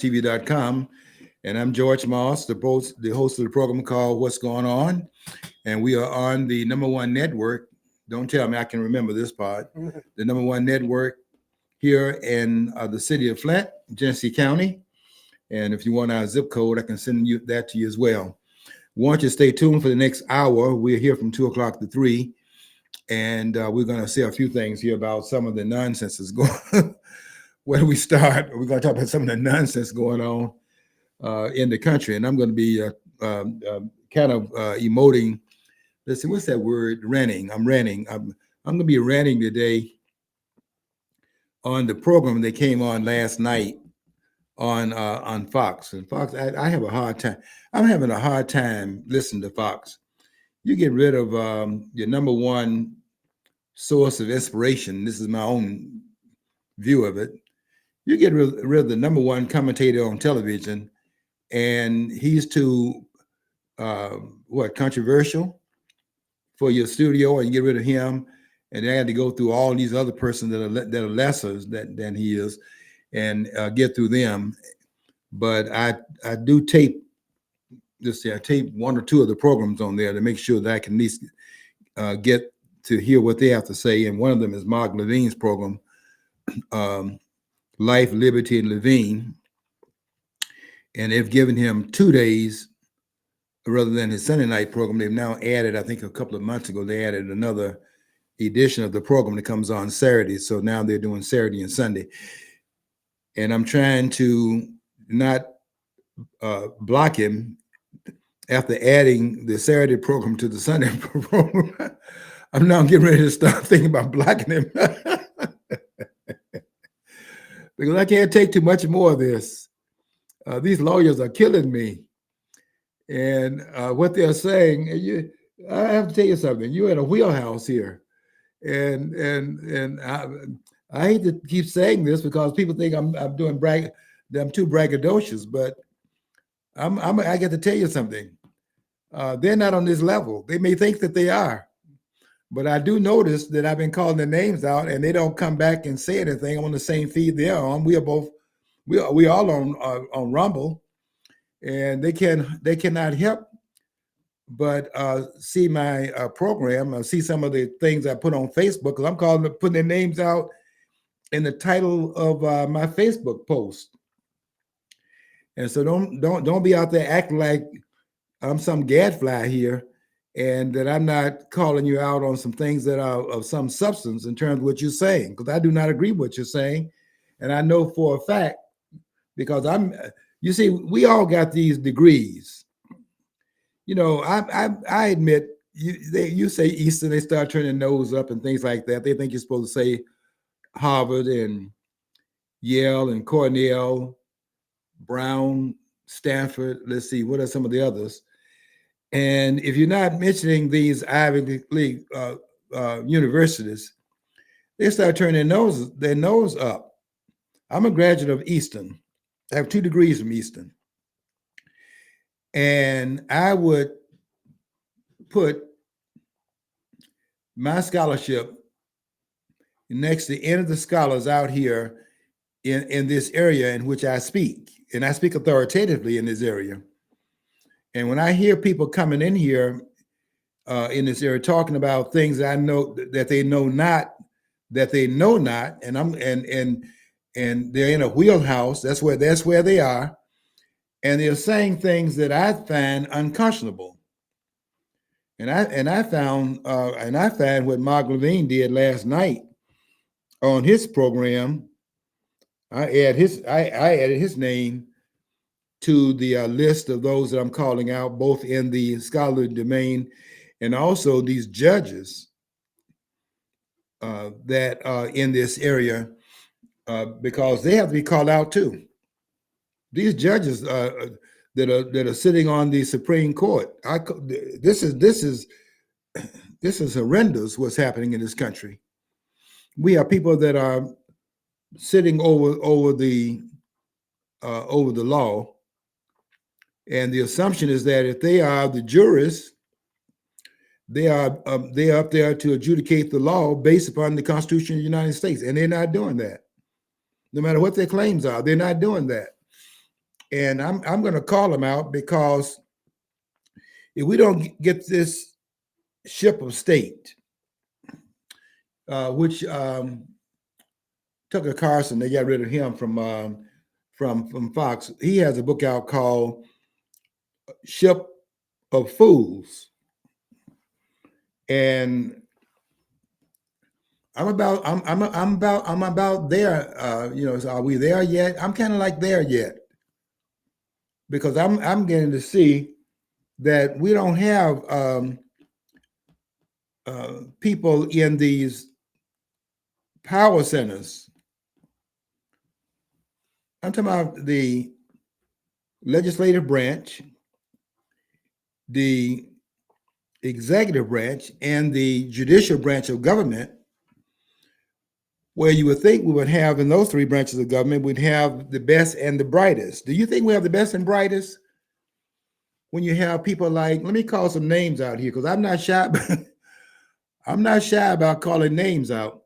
TV.com. And I'm George Moss, the host of the program called What's Going On. And we are on the number one network. Don't tell me I can remember this part. The number one network here in the city of Flint, Genesee County. And if you want our zip code, I can send you that to you as well. Want you to stay tuned for the next hour. We're here from 2 o'clock to 3. And we're going to say a few things here about some of the nonsense that's going. Where do we start? We're going to talk about some of the nonsense going on in the country, and I'm going to be kind of emoting. Let's see, what's that word? Ranting. I'm ranting. I'm going to be ranting today on the program that came on last night on Fox. And Fox, I have a hard time. I'm having a hard time listening to Fox. You get rid of your number one source of inspiration. This is my own view of it. You get rid of the number one commentator on television, and he's too controversial for your studio, and you get rid of him, and they had to go through all these other persons that are lesser than he is, and get through them. But I do tape this. I tape one or two of the programs on there to make sure that I can at least get to hear what they have to say. And one of them is Mark Levin's program. Life, Liberty, and Levin, and they've given him 2 days rather than his Sunday night program. They've now added, I think a couple of months ago, they added another edition of the program that comes on Saturday. So now they're doing Saturday and Sunday. And I'm trying to not block him after adding the Saturday program to the Sunday program. I'm now getting ready to start thinking about blocking him. Because I can't take too much more of this. These lawyers are killing me. And what they're saying, I have to tell you something. You're in a wheelhouse here. And I hate to keep saying this because people think I'm too braggadocious, but I get to tell you something. They're not on this level. They may think that they are. But I do notice that I've been calling their names out, and they don't come back and say anything. I'm on the same feed they're on. We all on Rumble, and they cannot help but see my program, see some of the things I put on Facebook. Because I'm putting their names out in the title of my Facebook post. And so don't be out there acting like I'm some gadfly here. And that I'm not calling you out on some things that are of some substance in terms of what you're saying, because I do not agree with what you're saying. And I know for a fact, because you see, we all got these degrees. You know, I admit, you say Eastern, they start turning their nose up and things like that. They think you're supposed to say Harvard and Yale and Cornell, Brown, Stanford. Let's see, what are some of the others? And if you're not mentioning these Ivy League universities, they start turning their nose up. I'm a graduate of Eastern. I have 2 degrees from Eastern. And I would put my scholarship next to any of the scholars out here in this area in which I speak. And I speak authoritatively in this area. And when I hear people coming in here in this area talking about things that I know that they know not, and they're in a wheelhouse. That's where they are, and they're saying things that I find unconscionable. And I found what Mark Levin did last night on his program. I added his name to the list of those that I'm calling out, both in the scholarly domain and also these judges that are in this area, because they have to be called out too. These judges that are sitting on the Supreme Court, this is horrendous what's happening in this country. We have people that are sitting over the law. And the assumption is that if they are the jurists, they are up there to adjudicate the law based upon the Constitution of the United States, and they're not doing that. No matter what their claims are, they're not doing that. And I'm going to call them out, because if we don't get this ship of state, which Tucker Carlson, they got rid of him from Fox. He has a book out called Ship of Fools, and I'm about there. So are we there yet? I'm kind of like there yet, because I'm getting to see that we don't have people in these power centers. I'm talking about the legislative branch, the executive branch, and the judicial branch of government, where you would think we would have, in those three branches of government, we'd have the best and the brightest. Do you think we have the best and brightest when you have people like, let me call some names out here, because I'm not shy. I'm not shy about calling names out.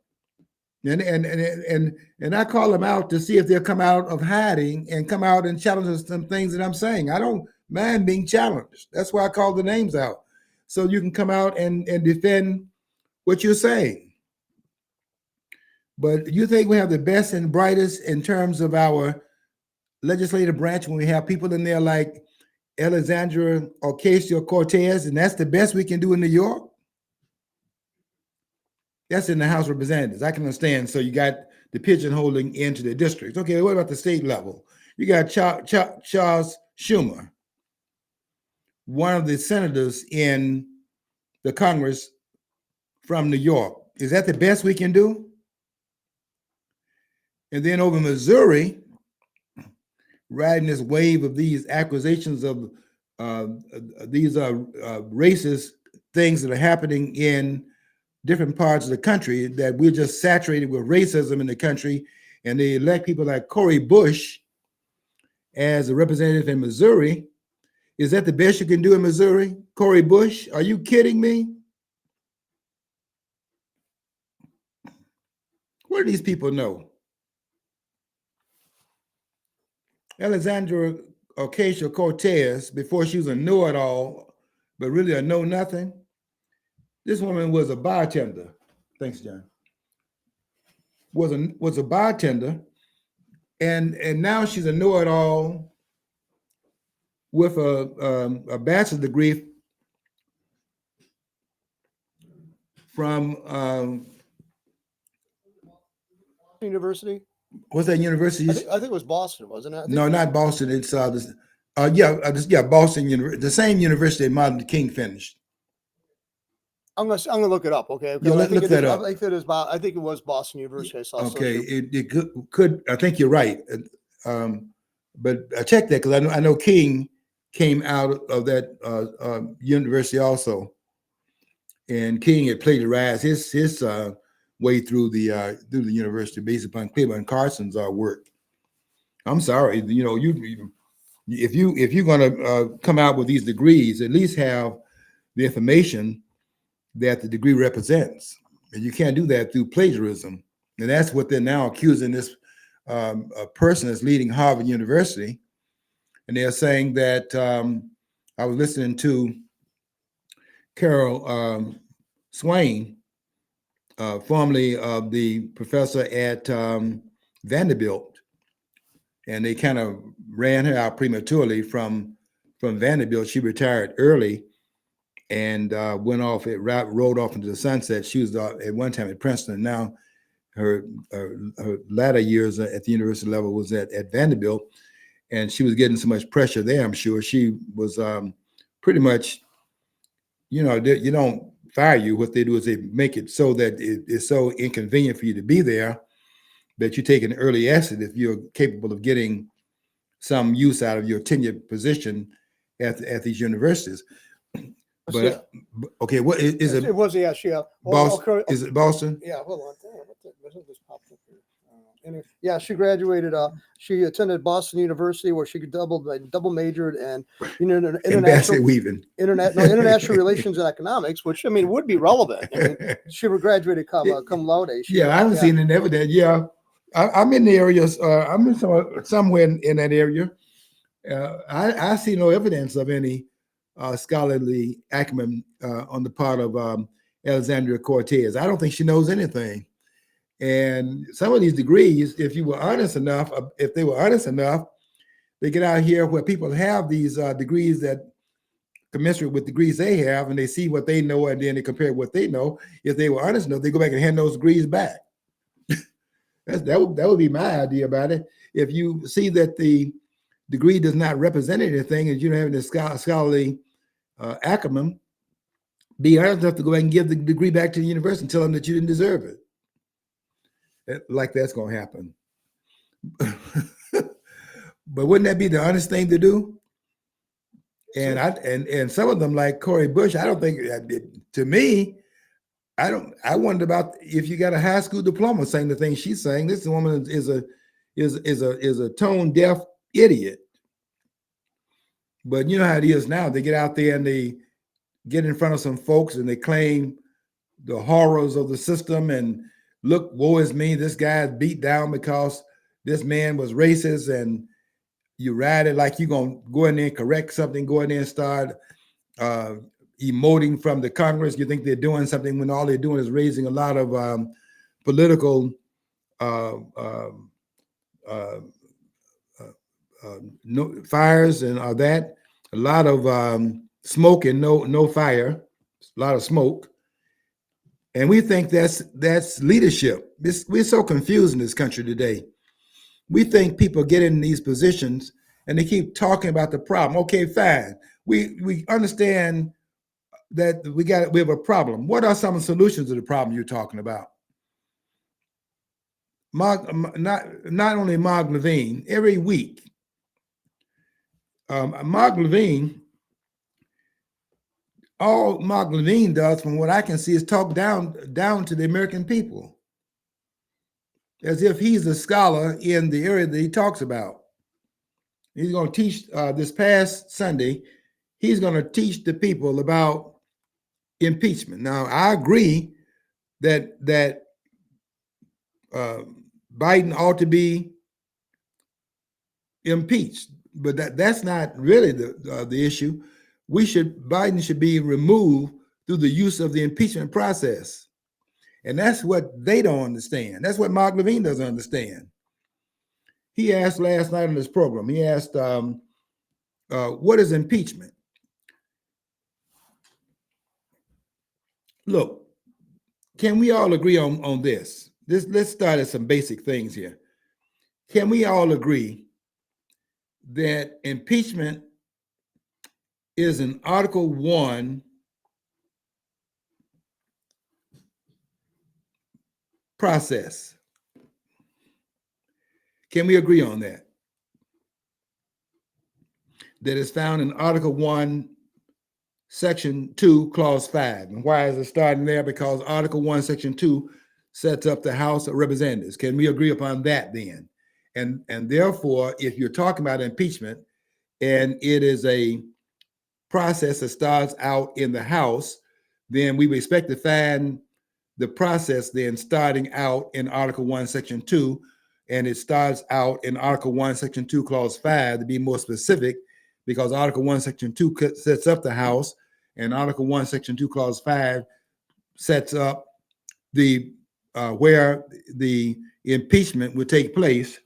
And I call them out to see if they'll come out of hiding and come out and challenge some things that I'm saying. I don't mind being challenged. That's why I call the names out, so you can come out and defend what you're saying. But you think we have the best and brightest in terms of our legislative branch when we have people in there like Alexandria Ocasio-Cortez, and that's the best we can do in New York? That's in the House of Representatives. I can understand. So you got the pigeonholing into the districts. Okay, what about the state level? You got Charles Schumer, one of the senators in the Congress from New York. Is that the best we can do? And then over Missouri, riding this wave of these accusations of these racist things that are happening in different parts of the country, that we're just saturated with racism in the country, and they elect people like Cori Bush as a representative in Missouri. Is that the best you can do in Missouri? Cori Bush? Are you kidding me? What do these people know? Alexandra Ocasio-Cortez, before she was a know-it-all, but really a know-nothing, this woman was a bartender. Thanks, John. Was a bartender, and now she's a know-it-all with a bachelor's degree from University. What's that university? I think it was Boston, wasn't it? No, not Boston. It's Boston University, the same university Martin Luther King finished. I'm gonna look it up. Okay. Yeah, look that up. I think it was Boston University. I saw. Okay, it could. I think you're right. But I checked that because I know King came out of that university also, and King had plagiarized his way through the university based upon Cleveland Carson's work. I'm sorry, if you're gonna come out with these degrees, at least have the information that the degree represents, and you can't do that through plagiarism. And that's what they're now accusing this person that's leading Harvard University. And they're saying that I was listening to Carol Swain, formerly of the professor at Vanderbilt, and they kind of ran her out prematurely from Vanderbilt. She retired early and went off. It rolled off into the sunset. She was at one time at Princeton. Now her latter years at the university level was at Vanderbilt, and she was getting so much pressure there. I'm sure she was pretty much, you don't fire you. What they do is they make it so that it's so inconvenient for you to be there that you take an early exit if you're capable of getting some use out of your tenured position at these universities. But okay, what is it? It was Boston. Is it Boston? Yeah, hold on. What just popped up here? Yeah, she graduated. She attended Boston University, where she double majored in international relations and economics, which would be relevant. She graduated cum laude. I haven't seen it ever. Yeah, I'm in the area. I'm in somewhere in that area, I see no evidence of any scholarly acumen on the part of Alexandria Cortez. I don't think she knows anything. And some of these degrees, if they were honest enough, they get out here where people have these degrees that commensurate with degrees they have, and they see what they know, and then they compare what they know. If they were honest enough, they go back and hand those degrees back. that would be my idea about it. If you see that the degree does not represent anything, and you don't have any scholarly acumen, be honest enough to go back and give the degree back to the university and tell them that you didn't deserve it. Like that's going to happen. But wouldn't that be the honest thing to do? And and some of them, like Corey Bush, I don't think, to me, I wondered about if you got a high school diploma saying the thing she's saying. This woman is a tone deaf idiot. But you know how it is now. They get out there and they get in front of some folks and they claim the horrors of the system and look, woe is me, this guy's beat down because this man was racist, and you ride it like you're going to go in there and correct something, go in there and start emoting from the Congress. You think they're doing something when all they're doing is raising a lot of political fires and all that. A lot of smoke and no fire, a lot of smoke. And we think that's leadership. We're so confused in this country today. We think people get in these positions and they keep talking about the problem. Okay, fine. We understand that we have a problem. What are some solutions to the problem you're talking about? Not only Mark Levin, every week, Mark Levin, all Mark Levin does, from what I can see, is talk down to the American people, as if he's a scholar in the area that he talks about. He's going to teach this past Sunday. He's going to teach the people about impeachment. Now, I agree that Biden ought to be impeached, but that's not really the issue. Biden should be removed through the use of the impeachment process. And that's what they don't understand. That's what Mark Levin doesn't understand. He asked last night on this program, he asked, what is impeachment? Look, can we all agree on this? Let's start at some basic things here. Can we all agree that impeachment is an Article 1 process? Can we agree on that? That is found in Article 1, Section 2, Clause 5. And why is it starting there? Because Article 1, Section 2 sets up the House of Representatives. Can we agree upon that then? And therefore, if you're talking about impeachment, and it is a process that starts out in the House, then we would expect to find the process then starting out in Article 1, Section 2, and it starts out in Article 1, Section 2, Clause 5, to be more specific, because Article 1, Section 2 sets up the House, and Article 1, Section 2, Clause 5 sets up the where the impeachment would take place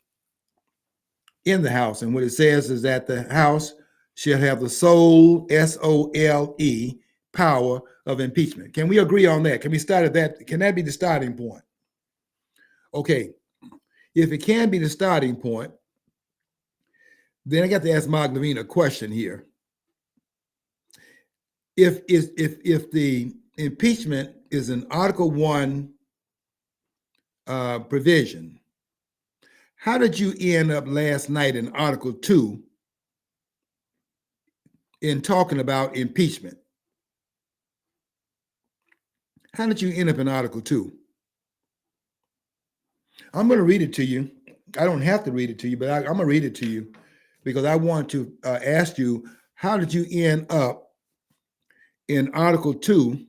in the House. And what it says is that the House shall have the sole, S-O-L-E, power of impeachment. Can we agree on that? Can we start at that? Can that be the starting point? Okay. If it can be the starting point, then I got to ask Mark Levin a question here. If the impeachment is an Article 1 provision, how did you end up last night in Article 2 in talking about impeachment? How did you end up in Article 2? I'm going to read it to you. I don't have to read it to you, but I'm going to read it to you because I want to ask you, how did you end up in Article 2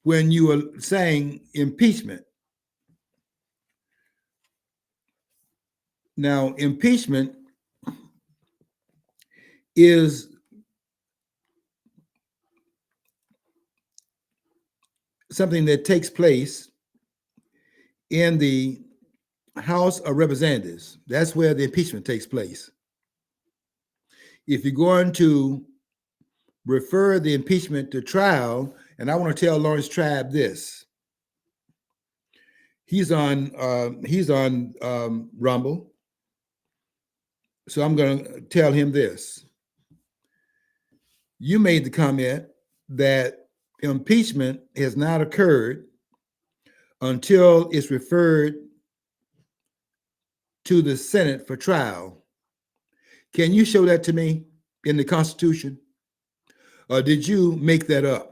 when you were saying impeachment? Now, impeachment is something that takes place in the House of Representatives. That's where the impeachment takes place. If you're going to refer the impeachment to trial, and I want to tell Lawrence Tribe this. He's on Rumble, so I'm going to tell him this. You made the comment that impeachment has not occurred until it's referred to the Senate for trial. Can you show that to me in the Constitution? Or did you make that up?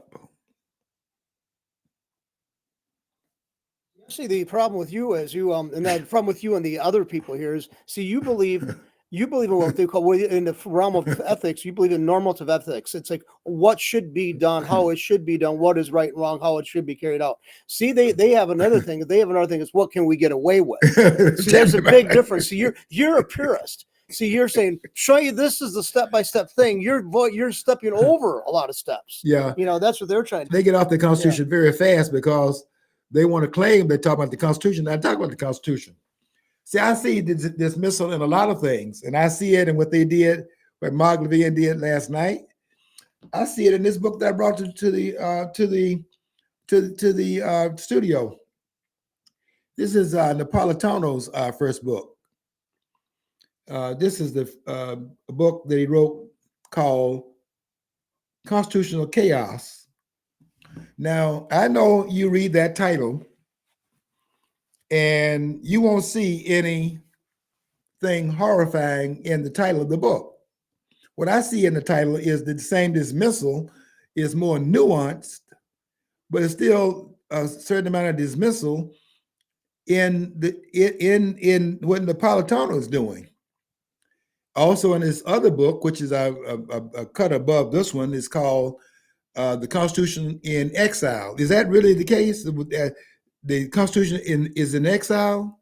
See, the problem with you is and the problem with you and the other people here is, see, you believe in what they call, in the realm of ethics, you believe in normative ethics. It's like what should be done, how it should be done, what is right and wrong, how it should be carried out. See, they have another thing. They have another thing is what can we get away with? See, there's a big difference. See, you're a purist. See, you're saying, show you this is the step-by-step thing. You're stepping over a lot of steps. Yeah. That's what they're trying to do. They get off the Constitution very fast because they want to claim they talk about the Constitution. I talk about the Constitution. See, I see this dismissal in a lot of things, and I see it in what they did, what Mark Levin did last night. I see it in this book that I brought to the studio. This is Napolitano's first book. This is the book that he wrote called Constitutional Chaos. Now, I know you read that title and you won't see anything horrifying in the title of the book. What I see in the title is that the same dismissal is more nuanced, but it's still a certain amount of dismissal in what Napolitano is doing. Also, in his other book, which is a cut above this one, is called The Constitution in Exile. Is that really the case? The Constitution is in exile?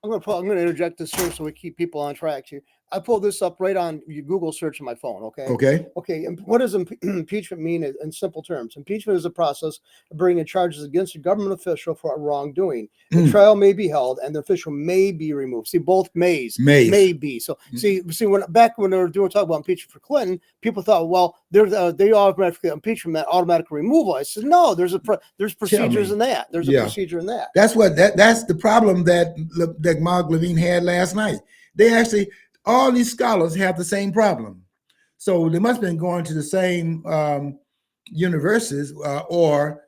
I'm going to interject this here so we keep people on track here. I pulled this up right on your Google search on my phone. Okay. And what does impeachment mean in simple terms? Impeachment is a process of bringing charges against a government official for a wrongdoing. A trial may be held, and the official may be removed. See, both may be. So see, when they were talking about impeachment for Clinton, people thought, well, they automatically impeachment meant automatic removal. I said, no, there's procedures in that. There's a procedure in that. That's the problem that Mark Levin had last night. They actually. All these scholars have the same problem. So they must have been going to the same universities or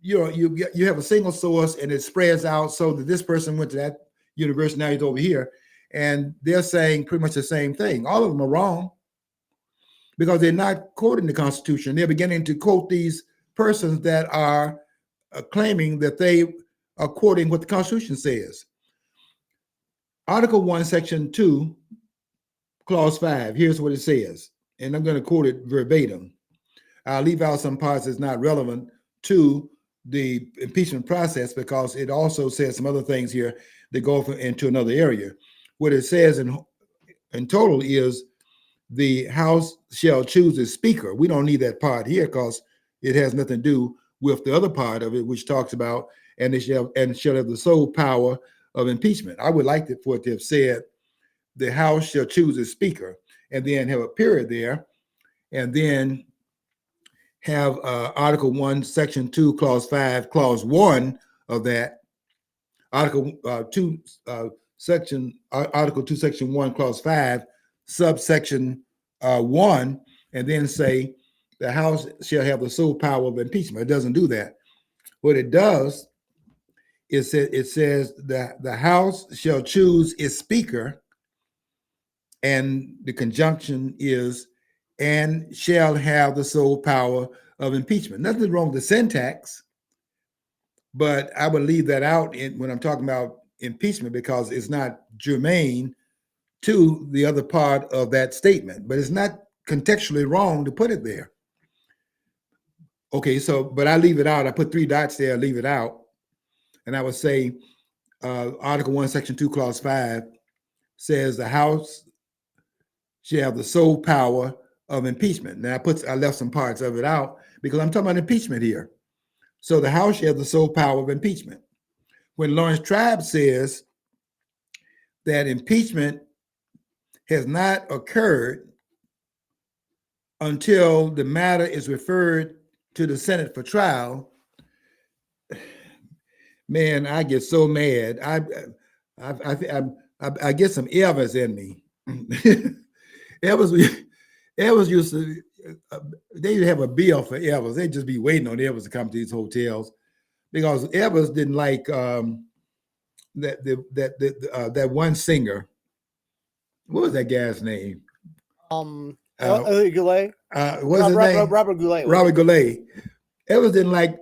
you have a single source and it spreads out so that this person went to that university, now he's over here. And they're saying pretty much the same thing. All of them are wrong because they're not quoting the Constitution. They're beginning to quote these persons that are claiming that they are quoting what the Constitution says. Article 1, Section 2, Clause 5. Here's what it says, and I'm going to quote it verbatim. I'll leave out some parts that's not relevant to the impeachment process because it also says some other things here that go into another area. What it says in total is the House shall choose its speaker. We don't need that part here because it has nothing to do with the other part of it, which talks about and shall have the sole power of impeachment. I would like for it to have said the House shall choose its speaker and then have a period there and then have Article 1, Section 2, Clause 5, Clause 1 of that, Article 2, Section 1, Clause 5, subsection 1, and then say the House shall have the sole power of impeachment. It doesn't do that. What it does it says that the House shall choose its speaker, and the conjunction is and shall have the sole power of impeachment. Nothing wrong with the syntax, but I would leave that out when I'm talking about impeachment because it's not germane to the other part of that statement, but it's not contextually wrong to put it there. Okay, but I leave it out. I put 3 dots there, leave it out. And I would say Article 1, Section 2, Clause 5 says the House shall have the sole power of impeachment. Now I left some parts of it out because I'm talking about impeachment here. So the House shall have the sole power of impeachment. When Lawrence Tribe says that impeachment has not occurred until the matter is referred to the Senate for trial, man, I get so mad. I get some Evers in me. Evers used to, they used to have a bill for Evers. They'd just be waiting on Evers to come to these hotels because Evers didn't like that one singer. What was that guy's name? Goulet. What's his name? Robert Goulet. Robert Goulet. Evers didn't like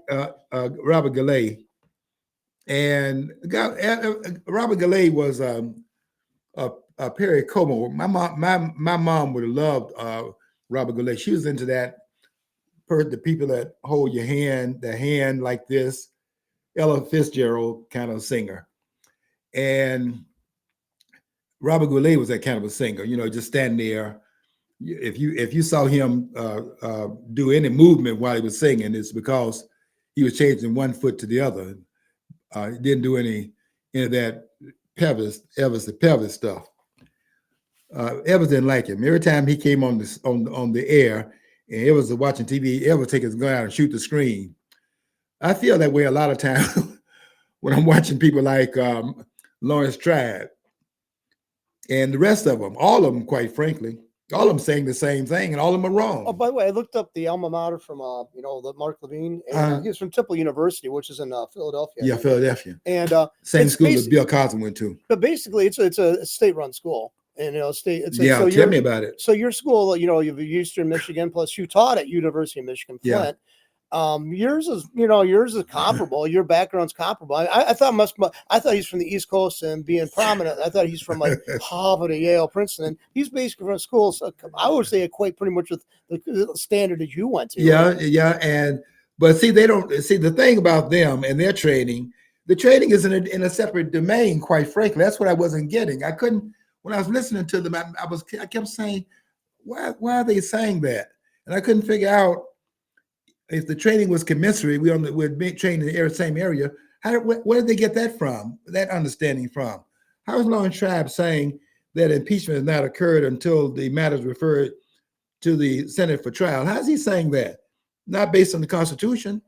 Robert Goulet, and Robert Goulet was a Perry Como. My mom would have loved Robert Goulet. She was into that. The people that hold your hand, the hand like this, Ella Fitzgerald kind of singer, and Robert Goulet was that kind of a singer. Just standing there. If you saw him do any movement while he was singing, it's because he was changing one foot to the other. He didn't do any of that Elvis the pelvis stuff. Evers didn't like him. Every time he came on the air and Evers was watching TV, Evers would take his gun out and shoot the screen. I feel that way a lot of times when I'm watching people like Lawrence Tribe and the rest of them, all of them, quite frankly. All of them saying the same thing, and all of them are wrong. Oh, by the way, I looked up the alma mater from the Mark Levin. And, he was from Temple University, which is in Philadelphia. Yeah, Philadelphia. And same school that Bill Cosby went to. But basically, it's a state-run school, and state. So tell me about it. So your school, you have Eastern Michigan, plus you taught at University of Michigan Flint. Yeah. Yours is comparable. Your background's comparable. I thought he's from the East Coast and being prominent. I thought he's from like Harvard, Yale, Princeton. And he's basically from schools. I would say equate pretty much with the standard that you went to. Yeah. But see, they don't see the thing about them and their training. The training is in a separate domain. Quite frankly, that's what I wasn't getting. I couldn't when I was listening to them. I kept saying, why are they saying that? And I couldn't figure out. If the training was commensurate, we're being trained in the same area. Where did they get that from? That understanding from? How is Lawrence Tribe saying that impeachment has not occurred until the matter is referred to the Senate for trial? How is he saying that? Not based on the Constitution,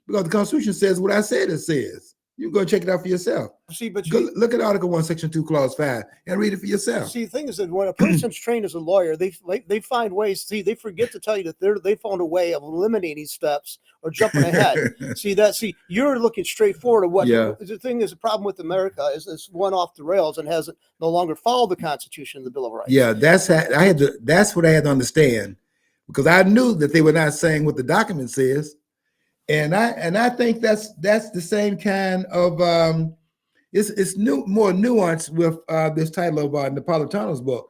because the Constitution says what I said it says. You can go check it out for yourself. See, but look at Article 1, Section 2, Clause 5, and read it for yourself. See, the thing is that when a person's trained as a lawyer, they find ways. See, they forget to tell you that they found a way of eliminating steps or jumping ahead. See, you're looking straight forward to what the thing is. The problem with America is it's one off the rails and hasn't no longer followed the Constitution and the Bill of Rights. Yeah, that's what I had to understand, because I knew that they were not saying what the document says. And I think that's the same kind of it's more nuanced with this title of Napolitano's book,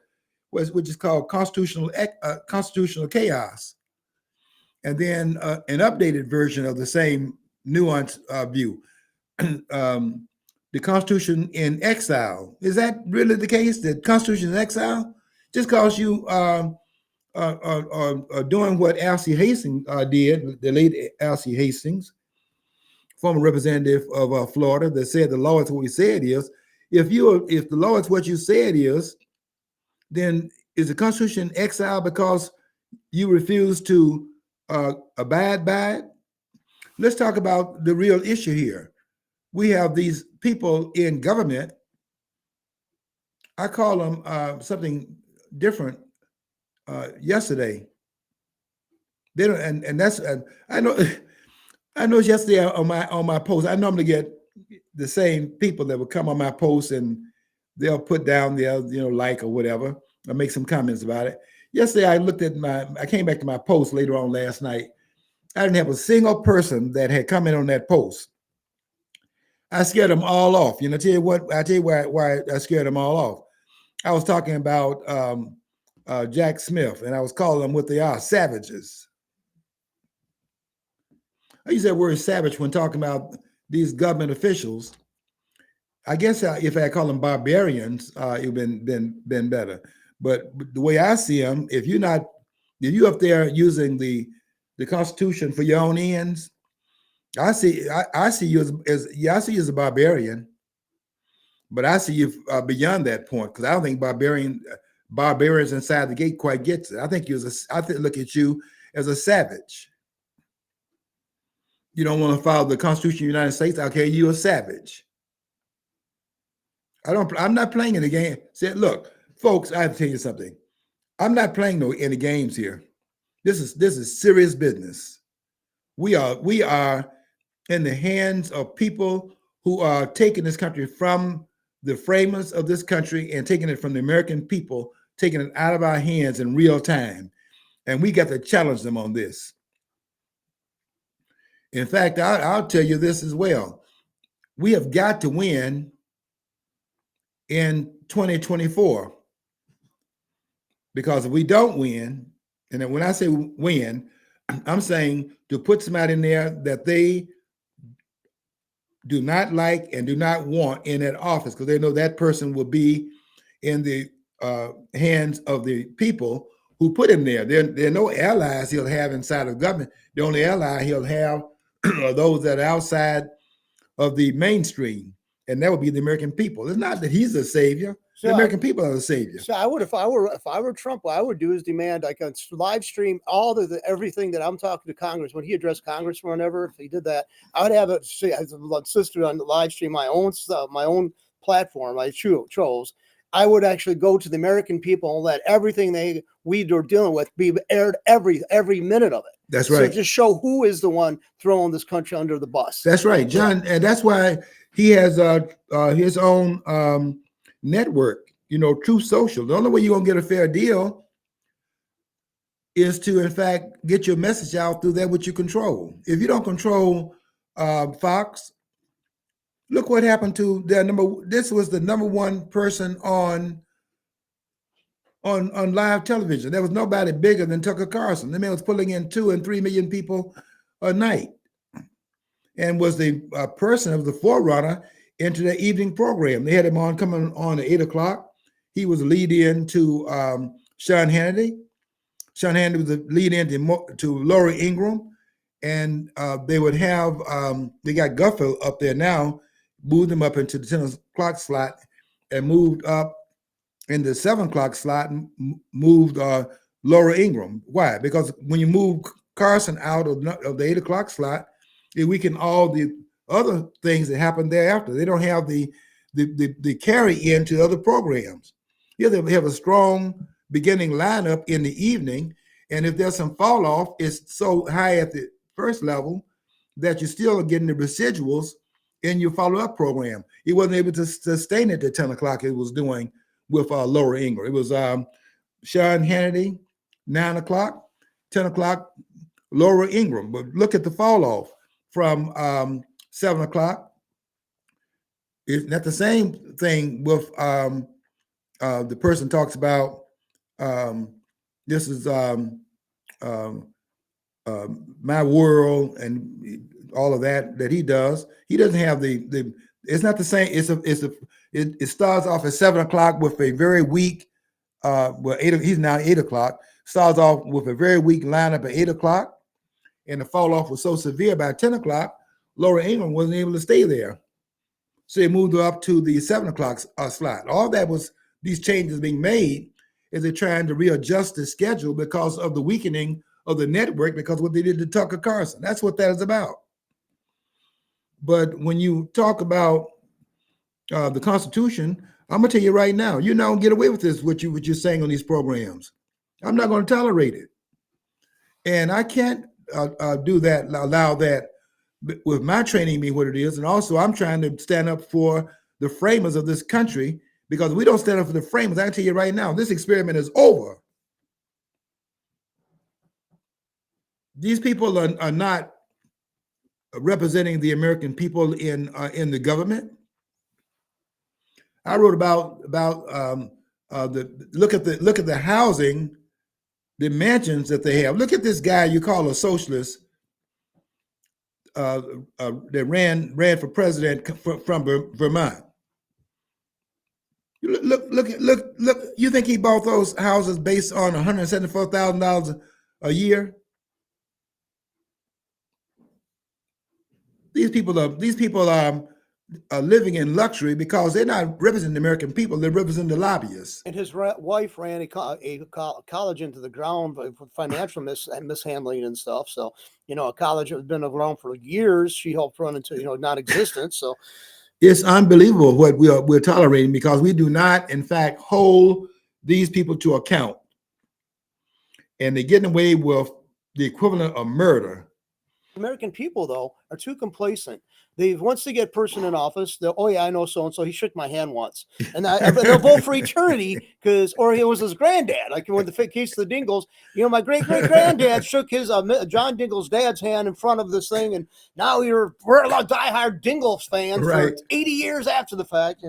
which is called Constitutional Chaos, and then an updated version of the same nuanced view, the Constitution in exile. Is that really the case? The Constitution in exile? Just because you doing what Alcee Hastings did, the late Alcee Hastings, former representative of Florida, that said the law is what we say it is. If the law is what you say it is, then is the Constitution in exile because you refuse to abide by it? Let's talk about the real issue here. We have these people in government. I call them something different. Yesterday, they don't, and that's I know yesterday on my post, I normally get the same people that would come on my post and they'll put down their like or whatever. I make some comments about it. Yesterday, I came back to my post later on last night. I didn't have a single person that had commented on that post. I scared them all off. I tell you why I scared them all off. I was talking about Jack Smith, and I was calling them what they are, savages. I use that word savage when talking about these government officials. I guess if I call them barbarians, it would have been better. But the way I see them, if you up there using the Constitution for your own ends, I see you I see you as a barbarian, but I see you beyond that point, because I don't think barbarians inside the gate quite gets it. I think look at you as a savage. You don't want to follow the Constitution of the United States. Okay, you're a savage. I'm not playing in the game. Say, look, folks, I have to tell you something. I'm not playing any games here. This is serious business. We are in the hands of people who are taking this country from the framers of this country and taking it from the American people, taking it out of our hands in real time. And we got to challenge them on this. In fact, I'll tell you this as well. We have got to win in 2024. Because if we don't win, and when I say win, I'm saying to put somebody in there that they do not like and do not want in that office, because they know that person will be in the hands of the people who put him there. There are no allies he'll have inside of government. The only ally he'll have are those that are outside of the mainstream, and that would be the American people. It's not that he's a savior. So the American people are the savior. So I would, if I were Trump, what I would do is demand like a live stream all everything that I'm talking to Congress when he addressed Congress or whenever. If he did that, I would have a sister on the live stream my own stuff, my own platform, my trolls. I would actually go to the American people and let everything we are dealing with be aired every minute of it. That's right. So just show who is the one throwing this country under the bus. That's right, John, and that's why he has his own network, Truth Social. The only way you're gonna get a fair deal is to, in fact, get your message out through that which you control. If you don't control Fox, look what happened to their this was the number one person on live television. There was nobody bigger than Tucker Carlson. The man was pulling in 2 and 3 million people a night, and was the person of the forerunner into the evening program. They had him coming on at 8 o'clock. He was a lead in to Sean Hannity. Sean Hannity was a lead in to Laura Ingraham. And they would have, they got Guffield up there now, moved him up into the 10 o'clock slot, and moved up in the 7 o'clock slot and moved Laura Ingraham. Why? Because when you move Carson out of the 8 o'clock slot, it weaken all the other things that happen thereafter. They don't have the carry into other programs. Yeah, they have a strong beginning lineup in the evening, and if there's some fall off, it's so high at the first level that you're still getting the residuals in your follow-up program. He wasn't able to sustain it at 10 o'clock. It was doing with Laura Ingraham. It was Sean Hannity, 9 o'clock, 10 o'clock, Laura Ingraham. But look at the fall off from 7 o'clock. It's not the same thing with the person talks about this is my world and all of that he does. He doesn't have the it's not the same. It starts off at 7 o'clock with a very weak he's now 8 o'clock. Starts off with a very weak lineup at 8 o'clock, and the fall off was so severe by 10 o'clock, Laura Ingraham wasn't able to stay there. So they moved her up to the 7 o'clock slot. All that was these changes being made is they're trying to readjust the schedule because of the weakening of the network, because of what they did to Tucker Carlson. That's what that is about. But when you talk about the Constitution, I'm gonna tell you right now, you're not gonna get away with this, what you're saying on these programs. I'm not gonna tolerate it. And I can't do that, allow that with my training being what it is. And also I'm trying to stand up for the framers of this country, because if we don't stand up for the framers, I can tell you right now, this experiment is over. These people are not representing the American people in the government. I wrote about look at the housing, the mansions that they have. Look at this guy you call a socialist that ran for president from Vermont. Look. you think he bought those houses based on $174,000 a year? These people are living in luxury because they're not representing the American people; they're representing the lobbyists. And his wife ran a college into the ground for financial mishandling and stuff. So, a college has been around for years. She helped run into non-existence. So it's unbelievable what we're tolerating, because we do not, in fact, hold these people to account, and they're getting away with the equivalent of murder. American people, though, are too complacent. Once they get a person in office, oh yeah, I know so and so. He shook my hand once, and they'll vote for eternity or it was his granddad. Like when the case of the Dingles, my great granddad shook his John Dingle's dad's hand in front of this thing, and now we're a diehard Dingles fans for 80 years after the fact.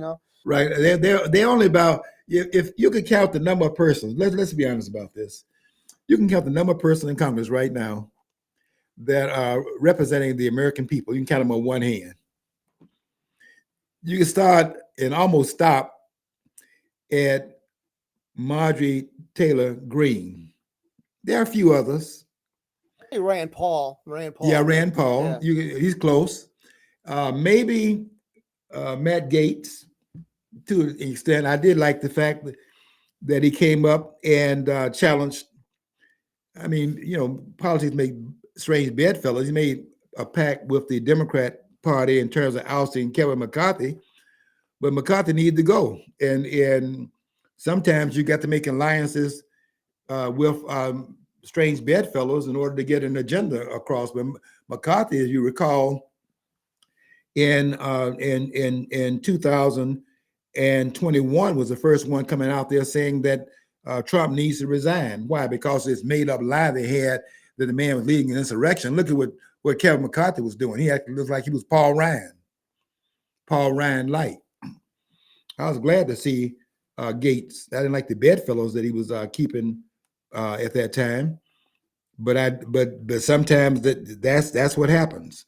Right? They're only about, if you could count the number of persons. Let's be honest about this. You can count the number of persons in Congress right now that are representing the American people. You can count them on one hand. You can start and almost stop at Marjorie Taylor Greene. There are a few others. Hey, Rand Paul. Yeah, Rand Paul. Yeah. He's close. Maybe Matt Gaetz, to an extent. I did like the fact that he came up and challenged. I mean, politics make strange bedfellows. He made a pact with the Democrat Party in terms of ousting Kevin McCarthy, but McCarthy needed to go. And sometimes you got to make alliances with strange bedfellows in order to get an agenda across. But McCarthy, as you recall, in 2021 was the first one coming out there saying that Trump needs to resign. Why? Because it's made up lie they had that the man was leading an insurrection. Look at what Kevin McCarthy was doing. He actually looked like he was Paul Ryan light. I was glad to see Gates. I didn't like the bedfellows that he was keeping at that time, but sometimes that's what happens.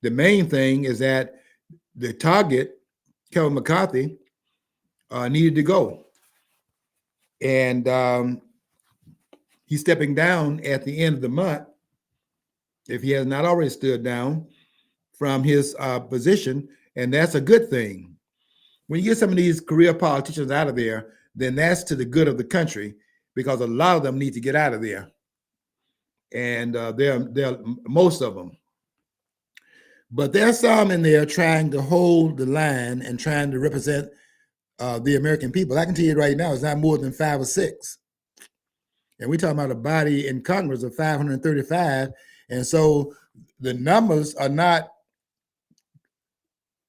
The main thing is that the target, Kevin McCarthy, needed to go, and he's stepping down at the end of the month, if he has not already stood down from his position, and that's a good thing. When you get some of these career politicians out of there, then that's to the good of the country, because a lot of them need to get out of there, and they're most of them. But there's some in there trying to hold the line and trying to represent the American people. I can tell you right now, it's not more than 5 or 6. And we're talking about a body in Congress of 535. And so the numbers are not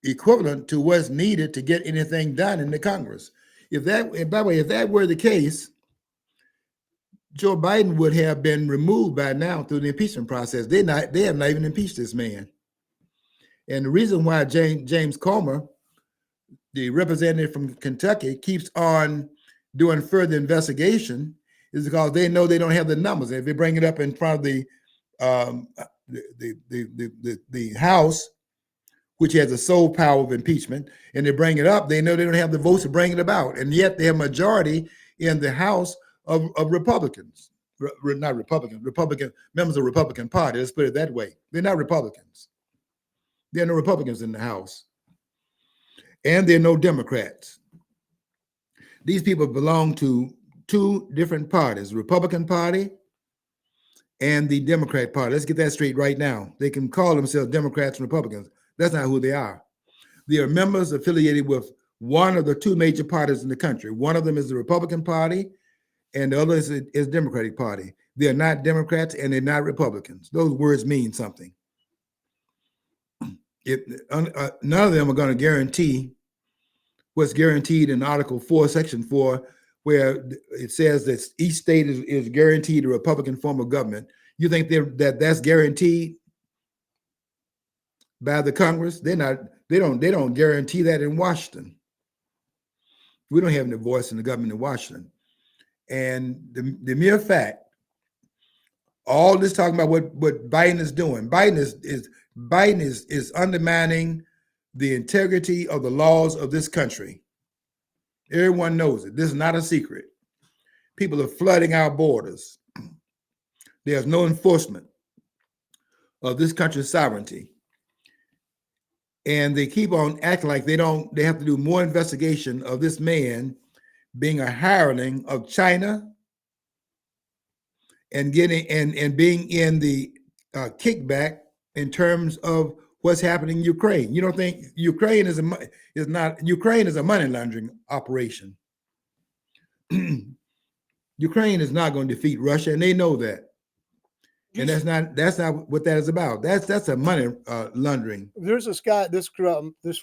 equivalent to what's needed to get anything done in the Congress. If that were the case, Joe Biden would have been removed by now through the impeachment process. They have not even impeached this man. And the reason why James Comer, the representative from Kentucky, keeps on doing further investigation is because they know they don't have the numbers. And if they bring it up in front of the House, which has the sole power of impeachment, and they bring it up, they know they don't have the votes to bring it about. And yet they have a majority in the House of Republicans, not Republicans, Republican members of the Republican Party. Let's put it that way. They're not Republicans. There are no Republicans in the House. And there are no Democrats. These people belong to 2 different parties, the Republican Party and the Democrat Party. Let's get that straight right now. They can call themselves Democrats and Republicans. That's not who they are. They are members affiliated with one of the 2 major parties in the country. One of them is the Republican Party, and the other is the Democratic Party. They are not Democrats and they're not Republicans. Those words mean something. None of them are going to guarantee what's guaranteed in Article 4, Section 4, where it says that each state is guaranteed a Republican form of government. You think that's guaranteed by the Congress? They don't guarantee that in Washington. We don't have any voice in the government in Washington. And the mere fact, all this talking about what Biden is doing, Biden is undermining the integrity of the laws of this country. Everyone knows it. This is not a secret. People are flooding our borders. There's no enforcement of this country's sovereignty. And they keep on acting like they have to do more investigation of this man being a hireling of China and getting and being in the kickback in terms of what's happening in Ukraine. You don't think Ukraine is a money laundering operation? Ukraine is not going to defeat Russia, and they know that. And that's not what that is about. That's a money laundering. There's this guy, this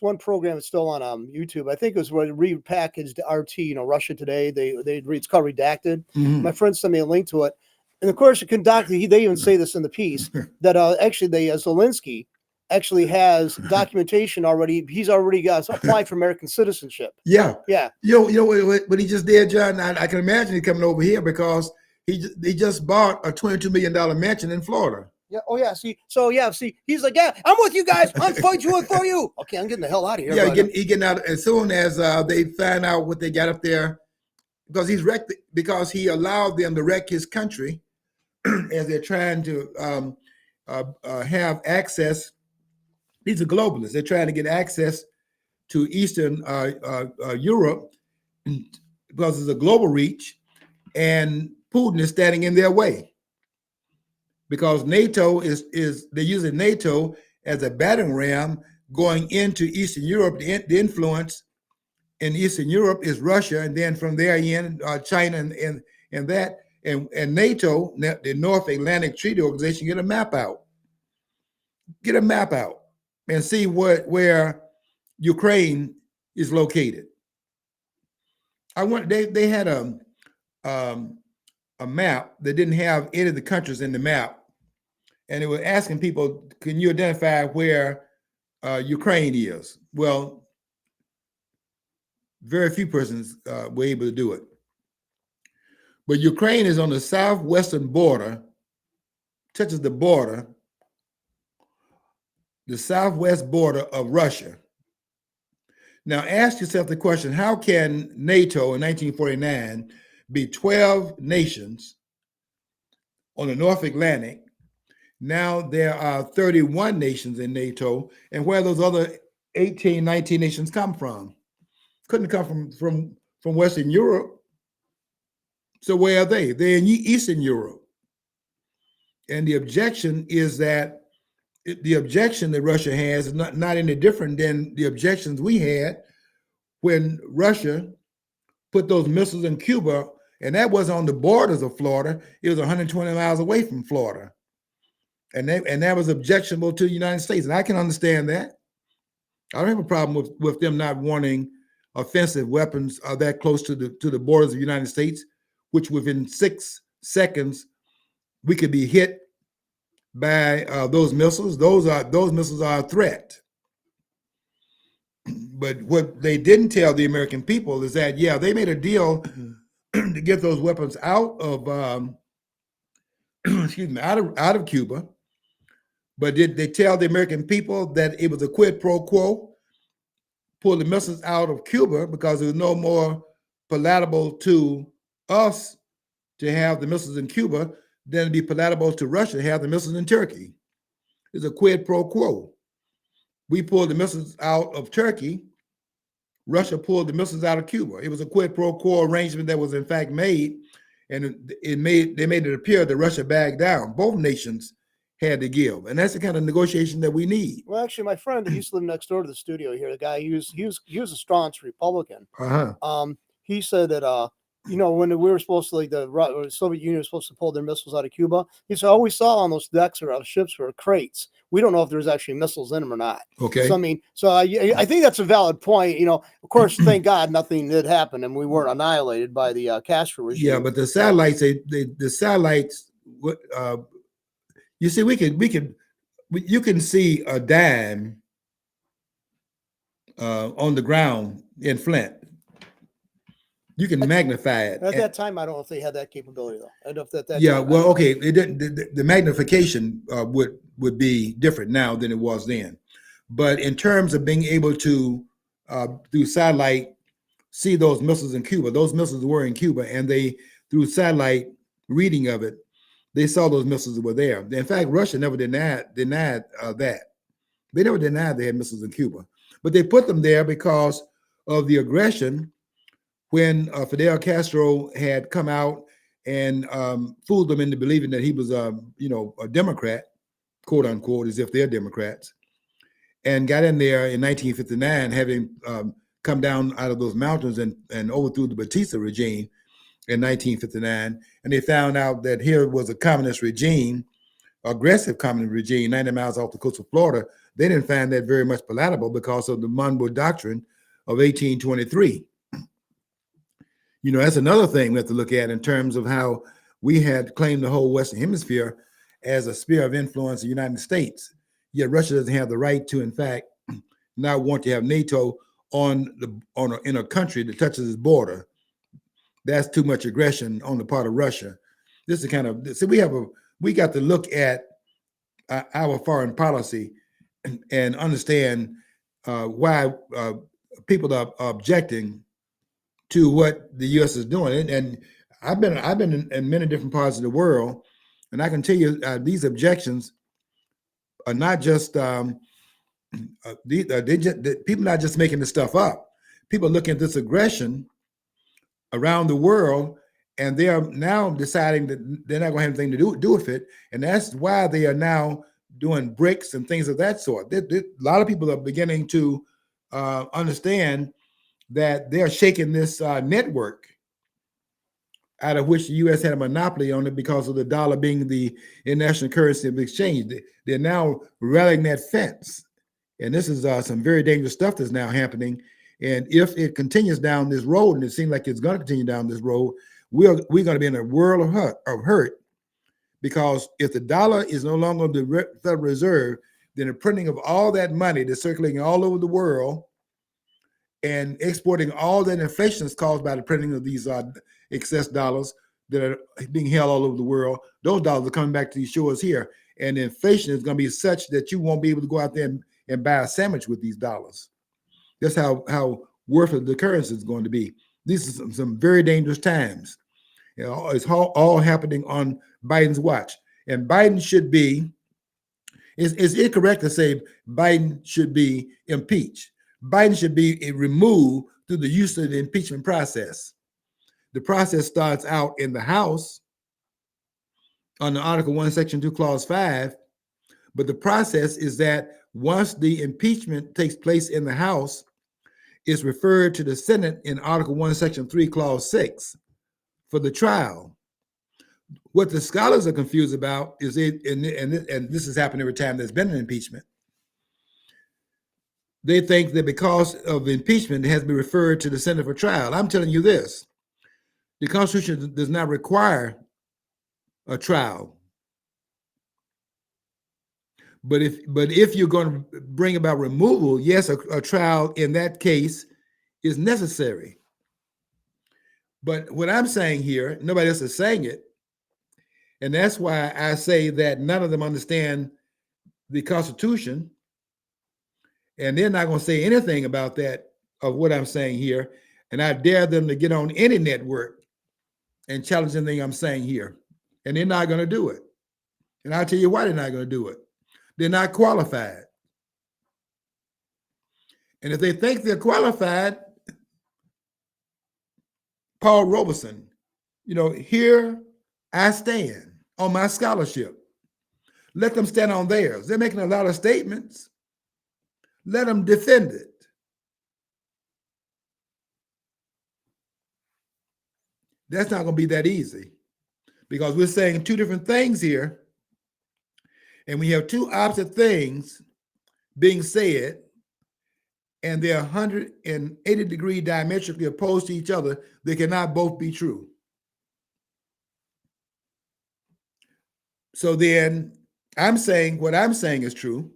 one program that's still on YouTube. I think it was repackaged RT, Russia Today. It's called Redacted. Mm-hmm. My friend sent me a link to it, and of course, they even say this in the piece that actually Zelensky actually has documentation already. He's already got applied for American citizenship. Yeah. You know what he just did, John. I can imagine he coming over here because he just bought a $22 million mansion in Florida. Yeah. Oh yeah. See. He's like, yeah, I'm with you guys. I'm fighting for you. Okay, I'm getting the hell out of here. Yeah, he getting out as soon as they find out what they got up there, because he allowed them to wreck his country as they're trying to have access. These are globalists. They're trying to get access to Eastern Europe because it's a global reach, and Putin is standing in their way because NATO they're using NATO as a battering ram going into Eastern Europe. The influence in Eastern Europe is Russia, and then from there in China and that and NATO, the North Atlantic Treaty Organization, get a map out and see where Ukraine is located. They had a map that didn't have any of the countries in the map, and it was asking people, can you identify where Ukraine is? Well, very few persons were able to do it. But Ukraine is on the southwestern border, touches the southwest border of Russia. Now ask yourself the question, how can NATO in 1949 be 12 nations on the North Atlantic? Now there are 31 nations in NATO, and where those other 18, 19 nations come from? Couldn't come from Western Europe. So where are they? They're in Eastern Europe. And the objection is that the objection that Russia has is not any different than the objections we had when Russia put those missiles in Cuba, and that was on the borders of Florida. It was 120 miles away from Florida. And that was objectionable to the United States. And I can understand that. I don't have a problem with them not wanting offensive weapons that close to the borders of the United States, which within 6 seconds we could be hit by those missiles. Those missiles are a threat. But what they didn't tell the American people is that, yeah, they made a deal to get those weapons out of out of Cuba. But did they tell the American people that it was a quid pro quo? Pull the missiles out of Cuba because it was no more palatable to us to have the missiles in Cuba than it'd be palatable to Russia to have the missiles in Turkey. It's a quid pro quo. We pulled the missiles out of Turkey. Russia pulled the missiles out of Cuba. It was a quid pro quo arrangement that was in fact made, and they made it appear that Russia backed down. Both nations had to give, and that's the kind of negotiation that we need. Well, actually, my friend who used to live next door to the studio here, the guy, he was a staunch Republican. He said that when we were supposed to, the Soviet Union was supposed to pull their missiles out of Cuba, he said all we saw on those decks or ships were crates. We don't know if there's actually missiles in them or not. Okay. So I think that's a valid point. Of course, thank God nothing did happen and we weren't annihilated by the Castro regime. Yeah, but the satellites, the satellites. You see, you can see a dime on the ground in Flint. You can magnify it. At that time, I don't know if they had that capability, though. I don't know if that yeah, time, well, okay. It didn't, the magnification would be different now than it was then. But in terms of being able to do satellite see those missiles in Cuba. Those missiles were in Cuba, and they, through satellite reading of it, they saw those missiles were there. In fact, Russia never denied that. They never denied they had missiles in Cuba, but they put them there because of the aggression when Fidel Castro had come out and fooled them into believing that he was, a Democrat, quote unquote, as if they're Democrats, and got in there in 1959, having come down out of those mountains and overthrew the Batista regime in 1959. And they found out that here was a communist regime, aggressive communist regime, 90 miles off the coast of Florida. They didn't find that very much palatable because of the Monroe Doctrine of 1823. That's another thing we have to look at in terms of how we had claimed the whole Western Hemisphere as a sphere of influence in the United States. Yet Russia doesn't have the right to, in fact, not want to have NATO in a country that touches its border. That's too much aggression on the part of Russia. This is kind of, so we got to look at our foreign policy and understand why people are objecting to what the U.S. is doing. And I've been in many different parts of the world, and I can tell you these objections are not just people not just making this stuff up. People looking at this aggression around the world, and they are now deciding that they're not going to have anything to do with it, and that's why they are now doing BRICS and things of that sort. A lot of people are beginning to understand that they're shaking this network out of which the U.S. had a monopoly on it because of the dollar being the international currency of exchange. They're now rallying that fence. And this is some very dangerous stuff that's now happening. And if it continues down this road, and it seems like it's going to continue down this road, we're going to be in a world of hurt. Because if the dollar is no longer the Federal Reserve, then the printing of all that money that's circulating all over the world and exporting all that inflation is caused by the printing of these excess dollars that are being held all over the world, those dollars are coming back to these shores here. And inflation is going to be such that you won't be able to go out there and buy a sandwich with these dollars. That's how worthless the currency is going to be. These are some very dangerous times. It's all happening on Biden's watch. And Biden should be, is it correct to say Biden should be impeached? Biden should be removed through the use of the impeachment process. The process starts out in the House under Article 1, Section 2, Clause 5. But the process is that once the impeachment takes place in the House, it's referred to the Senate in Article 1, Section 3, Clause 6 for the trial. What the scholars are confused about is, and this has happened every time there's been an impeachment, they think that because of impeachment, it has to be referred to the Senate for trial. I'm telling you this. The Constitution does not require a trial. But if you're going to bring about removal, yes, a trial in that case is necessary. But what I'm saying here, nobody else is saying it. And that's why I say that none of them understand the Constitution. And they're not going to say anything about that, of what I'm saying here. And I dare them to get on any network and challenge anything I'm saying here. And they're not going to do it. And I'll tell you why they're not going to do it. They're not qualified. And if they think they're qualified, Paul Robeson, here I stand on my scholarship. Let them stand on theirs. They're making a lot of statements. Let them defend it. That's not going to be that easy, because we're saying two different things here, and we have two opposite things being said, and they're 180 degree diametrically opposed to each other. They cannot both be true. So then I'm saying what I'm saying is true.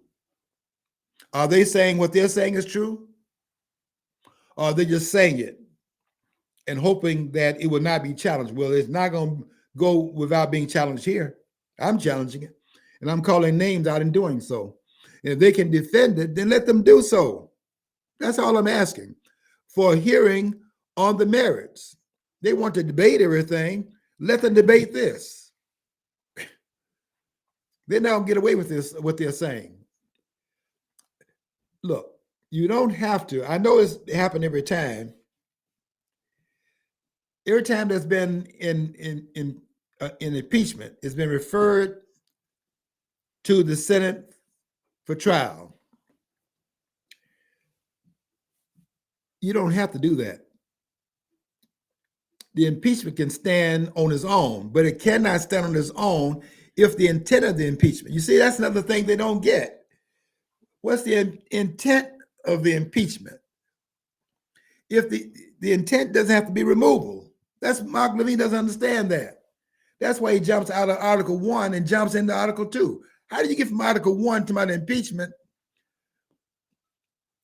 Are they saying what they're saying is true? Or are they just saying it and hoping that it will not be challenged? Well, it's not going to go without being challenged here. I'm challenging it, and I'm calling names out in doing so. And if they can defend it, then let them do so. That's all I'm asking. For a hearing on the merits. They want to debate everything. Let them debate this. They now get away with this, what they're saying. Look, you don't have to. I know it's happened every time. Every time there's been in impeachment, it's been referred to the Senate for trial. You don't have to do that. The impeachment can stand on its own, but it cannot stand on its own if the intent of the impeachment. You see, that's another thing they don't get. What's the intent of the impeachment? If the intent doesn't have to be removal. That's Mark Levin doesn't understand that. That's why he jumps out of Article 1 and jumps into Article 2. How do you get from Article 1 to my impeachment,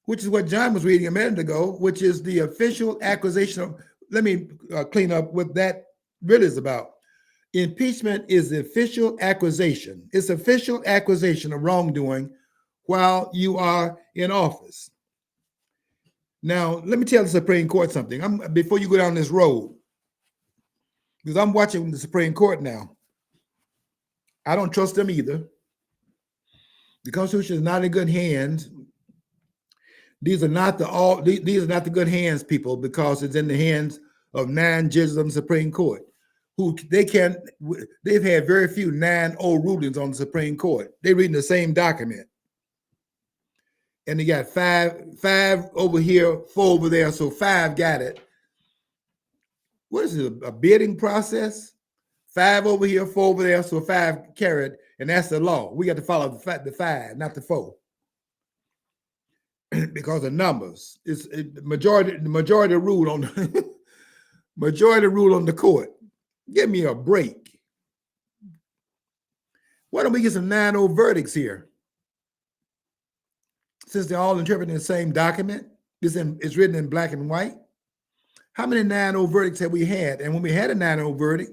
which is what John was reading a minute ago, which is the official acquisition of, let me clean up what that really is about. Impeachment is the official acquisition. It's official acquisition of wrongdoing while you are in office. Now, let me tell the Supreme Court something. Before you go down this road, because I'm watching the Supreme Court now. I don't trust them either. The Constitution is not in good hands. These are not the good hands, people, because it's in the hands of 9 judges of the Supreme Court, who they've had very few 9-0 rulings on the Supreme Court. They're reading the same document. And they got five over here, 4 over there, so 5 got it. What is it, a bidding process? 5 over here, 4 over there, so 5 carried, and that's the law. We got to follow the 5, not the 4. Because of numbers. It's the majority rule on the majority rule on the court. Give me a break. Why don't we get some 9-0 verdicts here? Since they're all interpreting the same document, it's written in black and white. How many 9-0 verdicts have we had? And when we had a 9-0 verdict,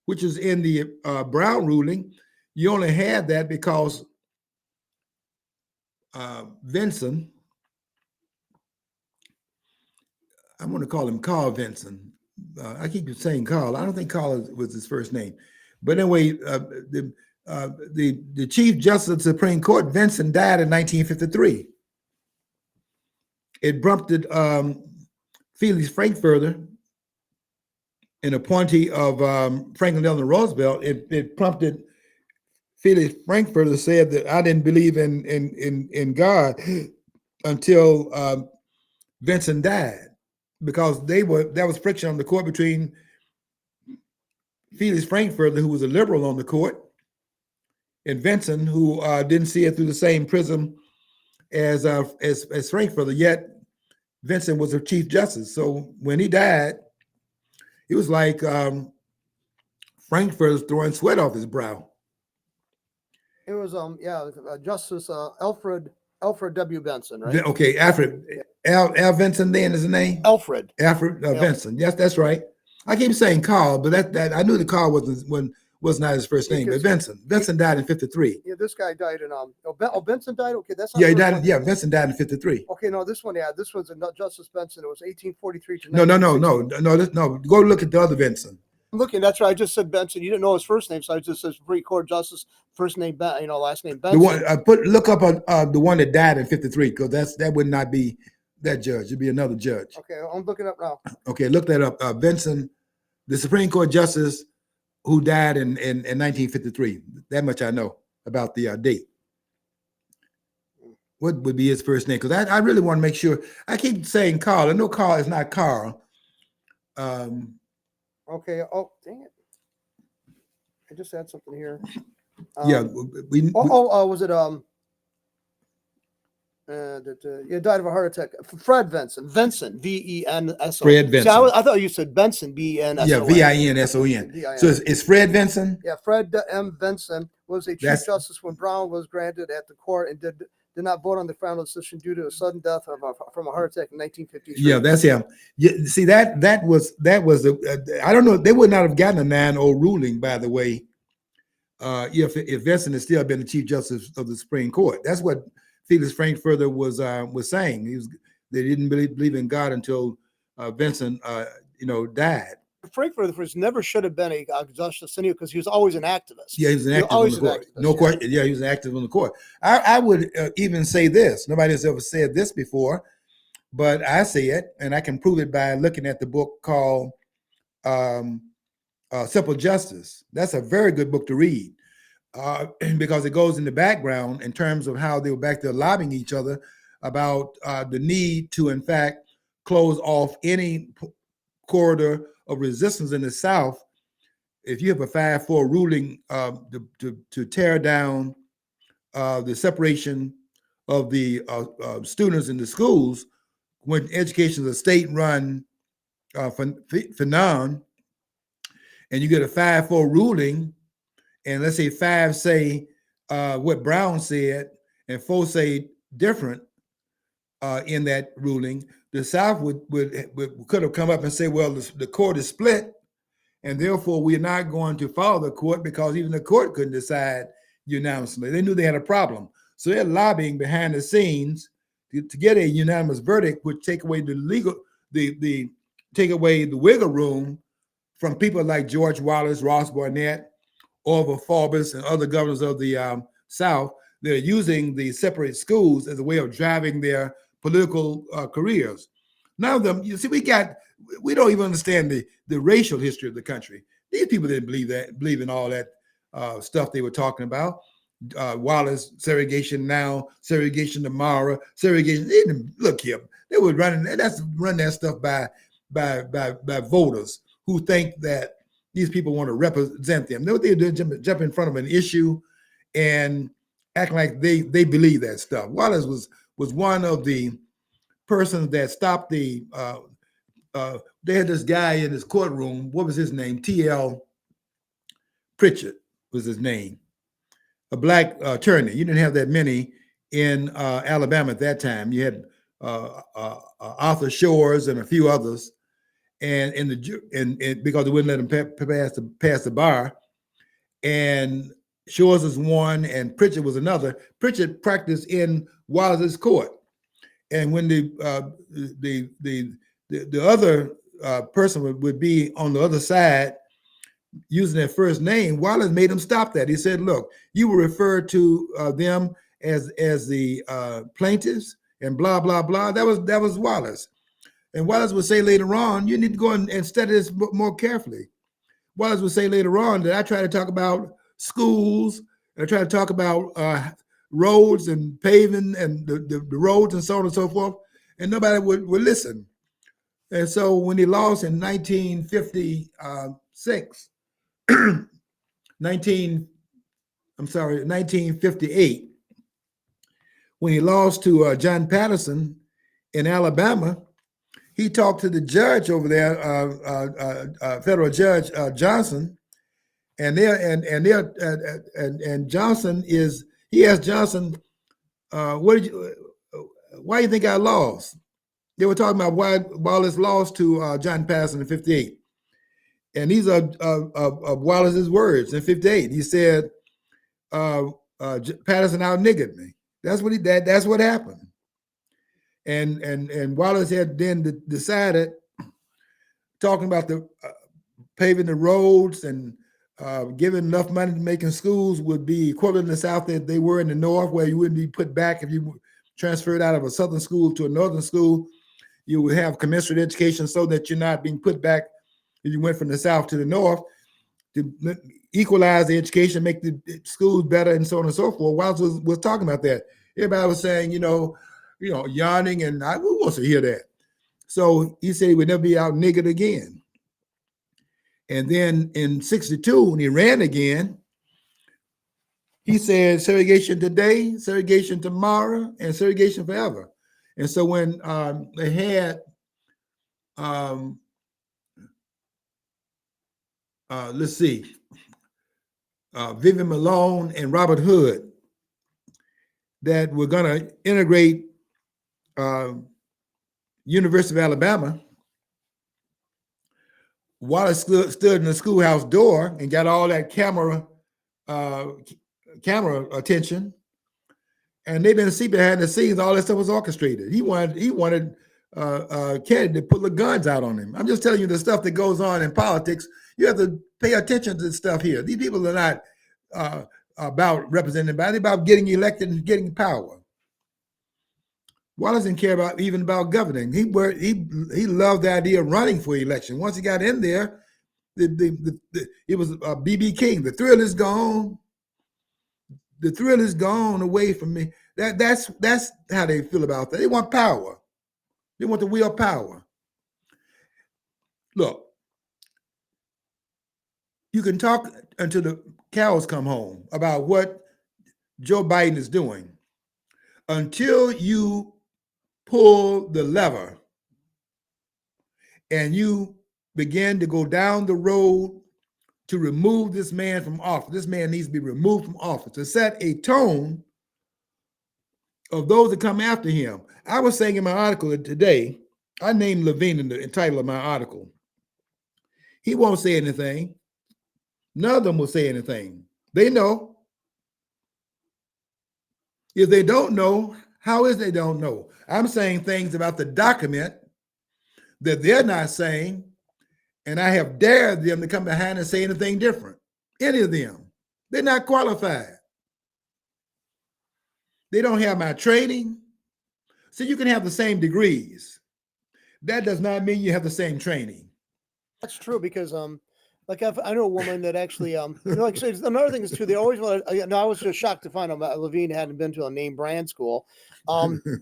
which is in the Brown ruling, you only had that because Vinson, I'm going to call him Carl Vinson. I keep saying Carl. I don't think Carl was his first name. But anyway, the Chief Justice of the Supreme Court, Vinson, died in 1953. It prompted Felix Frankfurter, an appointee of Franklin Delano Roosevelt. It prompted Felix Frankfurter said that I didn't believe in God until Vinson died, because there was friction on the court between Felix Frankfurter, who was a liberal on the court, and Vinson, who didn't see it through the same prism as Frankfurter. Yet Vinson was a Chief Justice. So when he died, it was like Frankfurter throwing sweat off his brow. It was Justice Alfred W. Benson, right? Okay, Alfred Al Vinson. Then is the name Alfred Vinson. Yes, that's right. I keep saying Carl, but that I knew the Carl was not his first name, but Vinson. Vinson died in 53. Yeah, this guy died in Benson died. Okay, that's not he died. Yeah, Vinson died in 53. Okay, no, this one's Justice Benson. It was 1843 to No. Go look at the other Vinson. I'm looking. That's right. I just said Benson. You didn't know his first name, so I just said Supreme Court Justice, first name last name Benson. The one look up the one that died in 53, because that would not be that judge. It'd be another judge. Okay, I'm looking up now. Okay, look that up. Vinson, the Supreme Court Justice who died in 1953. That much I know about the date. What would be his first name? Because I really want to make sure. I keep saying Carl. I know Carl is not Carl. Okay. Oh, dang it! I just had something here. Was it died of a heart attack. Fred Vinson. Vincent, V-E-N-S-O-N. Fred Vinson. See, I thought you said Benson, B-E-N-S-O-N. Yeah, V-I-N-S-O-N. So it's Fred Vinson. Yeah, Fred M. Vinson was a Chief Justice when Brown was granted at the court and did not vote on the final decision due to a sudden death from a heart attack in 1953. Yeah, that's him. Yeah, see, that was I don't know. They would not have gotten a 9-0 ruling, by the way, if Vinson had still been the Chief Justice of the Supreme Court. That's what Felix Frankfurter was saying. They didn't believe in God until Vincent, died. Frankfurt never should have been a Justinian because he was always an activist. Yeah, he was an activist on the court. No question. Yeah, he was an activist on the court. I would even say this. Nobody has ever said this before, but I say it, and I can prove it by looking at the book called Simple Justice. That's a very good book to read because it goes in the background in terms of how they were back there lobbying each other about the need to, in fact, close off any corridor of resistance in the South. If you have a 5-4 ruling to tear down the separation of the students in the schools, when education is a state-run phenomenon, and you get a 5-4 ruling, and let's say 5 say what Brown said, and 4 say different in that ruling, the South could have come up and say, well, the court is split, and therefore we're not going to follow the court because even the court couldn't decide unanimously. They knew they had a problem. So they're lobbying behind the scenes to get a unanimous verdict, which take away take away the wiggle room from people like George Wallace, Ross Barnett, Orville Forbes, and other governors of the South. They're using the separate schools as a way of driving their political careers. None of them, you see, we don't even understand the racial history of the country. These people didn't believe in all that stuff they were talking about. Wallace, segregation now, segregation tomorrow, segregation. They didn't, look here, they were run that stuff by voters who think that these people want to represent them. They do, jump in front of an issue and act like they believe that stuff. Wallace was one of the persons that stopped the. They had this guy in his courtroom. What was his name? T.L. Pritchett was his name. A black attorney. You didn't have that many in Alabama at that time. You had Arthur Shores and a few others, and because they wouldn't let him pass the bar, and Shores was one, and Pritchett was another. Pritchett practiced in Wallace's court, and when the other person would be on the other side using their first name, Wallace made him stop that. He said, "Look, you will refer to them as the plaintiffs and blah blah blah." That was Wallace, and Wallace would say later on, "You need to go and study this more carefully." Wallace would say later on that I try to talk about schools, and I try to talk about roads and paving and the roads and so on and so forth, and nobody would listen. And so when he lost in 1958, when he lost to John Patterson in Alabama, he talked to the judge over there, federal judge Johnson, and Johnson he asked Johnson, why do you think I lost? They were talking about why Wallace lost to John Patterson in 58. And these are Wallace's words in 58. He said, Patterson out-niggered me. That's what happened. And Wallace had then decided, talking about the paving the roads and giving enough money to making schools would be equivalent in the South that they were in the North, where you wouldn't be put back if you transferred out of a Southern school to a Northern school. You would have commensurate education so that you're not being put back if you went from the South to the North, to equalize the education, make the schools better, and so on and so forth. Wallace was talking about that. Everybody was saying, yawning, and who wants to hear that? So he said he would never be out niggered again. And then in 62, when he ran again, he said segregation today, segregation tomorrow, and segregation forever. And so when they had, Vivian Malone and Robert Hood, that were going to integrate University of Alabama, Wallace stood in the schoolhouse door and got all that camera attention, and they didn't see behind the scenes all that stuff was orchestrated. He wanted candidate put the guns out on him. I'm just telling you the stuff that goes on in politics. You have to pay attention to the stuff here. These people are not about representing anybody. They're about getting elected and getting power. Wallace didn't care even about governing. He loved the idea of running for election. Once he got in there, it was B.B. King. The thrill is gone. The thrill is gone away from me. That's how they feel about that. They want power. They want the real power. Look, you can talk until the cows come home about what Joe Biden is doing. Until you pull the lever and you begin to go down the road to remove this man from office. This man needs to be removed from office to set a tone of those that come after him. I was saying in my article today, I named Levin in the title of my article. He won't say anything. None of them will say anything. They know. If they don't know, how is they don't know? I'm saying things about the document that they're not saying, and I have dared them to come behind and say anything different. Any of them. They're not qualified. They don't have my training. So you can have the same degrees. That does not mean you have the same training. That's true because like I know a woman that actually like I said, another thing is too, they always want to, I was just shocked to find out Levine hadn't been to a name brand school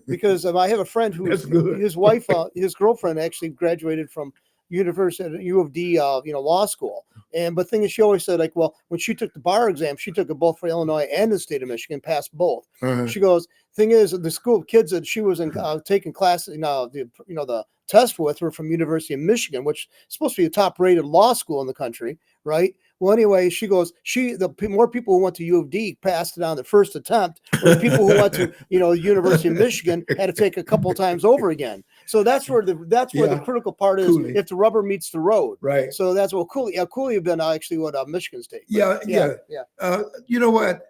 because I have a friend who his wife, his girlfriend actually graduated from University U of D, law school. But the thing is, she always said, like, well, when she took the bar exam, she took it both for Illinois and the state of Michigan, passed both. She goes, thing is, the school kids that she was in taking classes, the test with were from University of Michigan, which is supposed to be a top-rated law school in the country, right? Well, anyway, she goes, the more people who went to U of D passed it on the first attempt, or the people who went to, University of Michigan had to take a couple of times over again. So that's where the critical part is, Cooley. If the rubber meets the road. Right. So that's what Cooley have been actually what Michigan State. Yeah. You know what?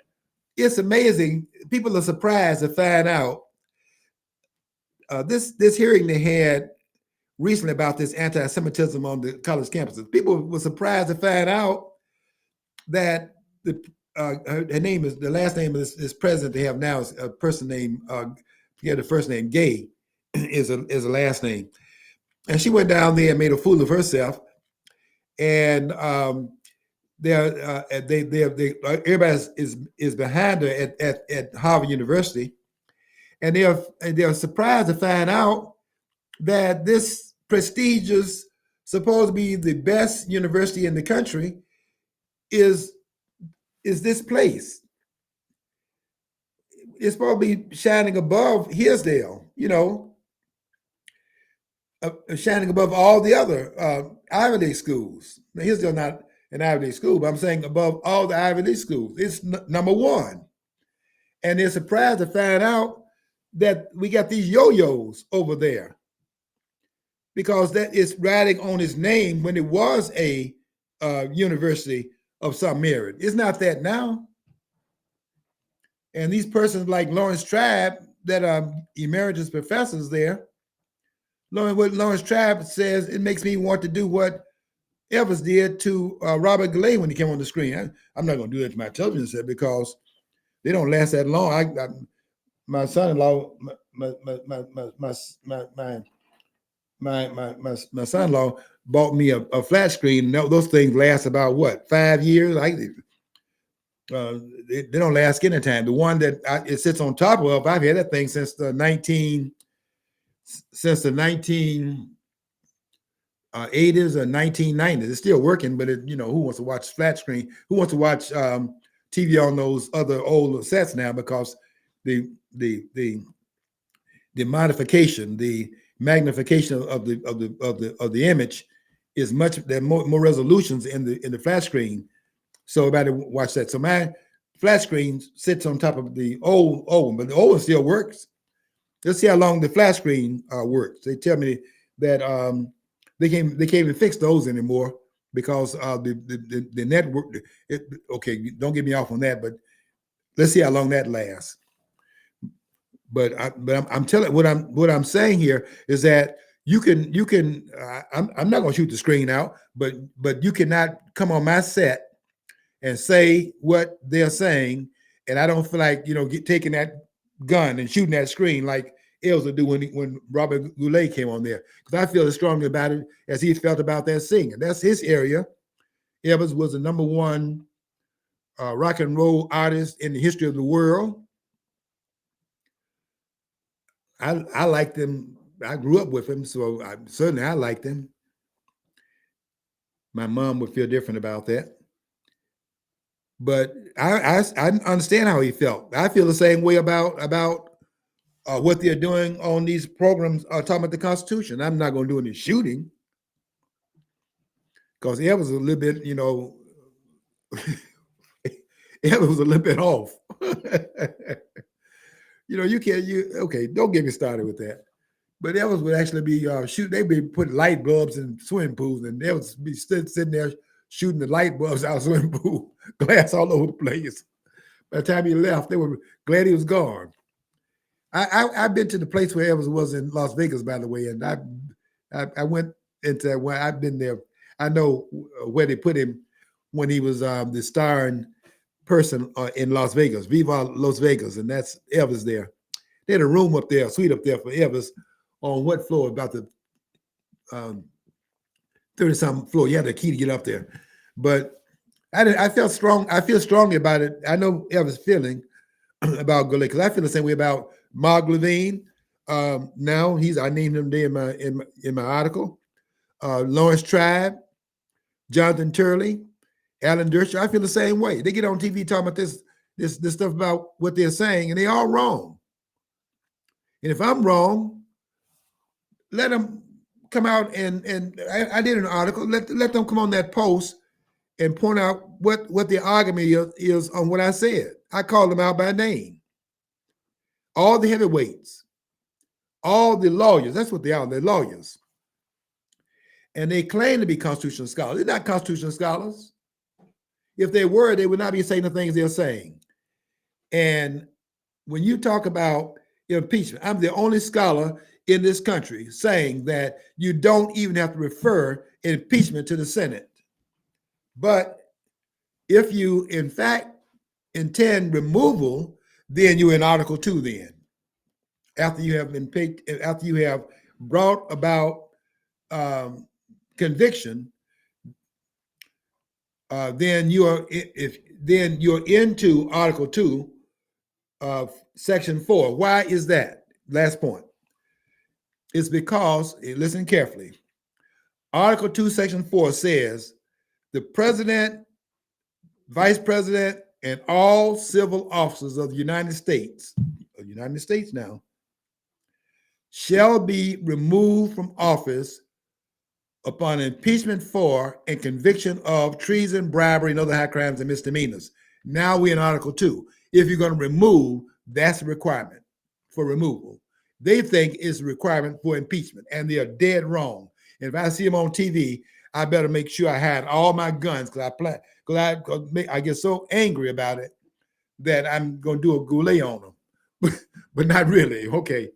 It's amazing. People are surprised to find out this hearing they had recently about this anti-Semitism on the college campuses. People were surprised to find out that her name is, the last name of this president they have now is a person named forget the first name, Gay is a last name, and she went down there and made a fool of herself, and everybody is behind her at Harvard University, and they're surprised to find out that this prestigious, supposed to be the best university in the country, is this place. It's supposed to be shining above Hillsdale, shining above all the other Ivy League schools. Now, Hillsdale not an Ivy League school, but I'm saying above all the Ivy League schools. It's number one. And they're surprised to find out that we got these yo-yos over there, because that is riding on his name when it was a university of some merit. It's not that now. And these persons like Lawrence Tribe that are emeritus professors there, what Lawrence Tribe says, it makes me want to do what Evers did to Robert Galley when he came on the screen. I'm not going to do that to my television set because they don't last that long. My son-in-law, my son-in-law bought me a flat screen. Those things last about what, 5 years? They don't last any time. The one that it sits on top of, I've had that thing since the 1980s or 1990s. It's still working, but who wants to watch flat screen? Who wants to watch TV on those other old sets now? Because the modification, the magnification of the image is much. There are more resolutions in the flat screen, so everybody watch that. So my flat screen sits on top of the old one, but the old one still works. Let's see how long the flat screen works. They tell me that they can't even fix those anymore because the network. Okay, don't get me off on that, but let's see how long that lasts. But I'm telling what I'm saying here is that you can I'm not going to shoot the screen out, but you cannot come on my set and say what they're saying, and I don't feel like taking that gun and shooting that screen like Elza do when Robert Goulet came on there, because I feel as strongly about it as he felt about that singing. That's his area. Evans was the #1 rock and roll artist in the history of the world. I liked him. I grew up with him, so I liked him. My mom would feel different about that. But I understand how he felt. I feel the same way about what they're doing on these programs talking about the Constitution. I'm not going to do any shooting because it was a little bit, it was a little bit off. You can't. Okay, don't get me started with that. But Evans would actually be shooting. They'd be putting light bulbs in swimming pools, and they would be sitting there shooting the light bulbs out of the swimming pool, glass all over the place. By the time he left, they were glad he was gone. I've been to the place where Evans was in Las Vegas, by the way, and I went into where I've been there. I know where they put him when he was the starring person in Las Vegas, Viva Las Vegas, and that's Evans there. They had a room up there, a suite up there for Evans on what floor? About the 30-something floor. You had the key to get up there. But I felt strong. I feel strongly about it. I know Evans' feeling about Goulet, because I feel the same way about Mark Levine. Now I named him there in my article. Lawrence Tribe, Jonathan Turley, Alan Dershowitz. I feel the same way. They get on TV talking about this stuff about what they're saying, and they're all wrong. And if I'm wrong, let them come out and I did an article. Let them come on that post and point out what the argument is on what I said. I called them out by name. All the heavyweights, all the lawyers. That's what they are. They're lawyers. And they claim to be constitutional scholars. They're not constitutional scholars. If they were, they would not be saying the things they're saying. And when you talk about impeachment, I'm the only scholar in this country saying that you don't even have to refer impeachment to the Senate. But if you, in fact, intend removal, then you're in Article 2 then. After you have been picked, after you have brought about conviction, then you're into Article 2 of Section 4. Why is that? Last point. It's because, listen carefully, Article 2, Section 4 says the president, vice president, and all civil officers of the United States now, shall be removed from office upon impeachment for and conviction of treason, bribery, and other high crimes and misdemeanors. Now we're in Article 2. If you're going to remove, that's a requirement for removal. They think it's a requirement for impeachment, and they are dead wrong. And if I see them on TV, I better make sure I hide all my guns because I get so angry about it that I'm going to do a Goulet on them, but not really. Okay,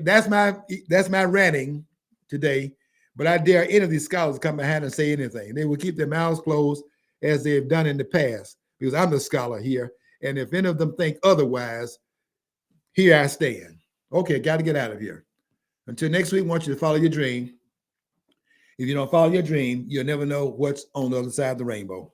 that's my ranting today. But I dare any of these scholars to come behind and say anything. They will keep their mouths closed as they've done in the past, because I'm the scholar here. And if any of them think otherwise, here I stand. Okay, got to get out of here. Until next week, I want you to follow your dream. If you don't follow your dream, you'll never know what's on the other side of the rainbow.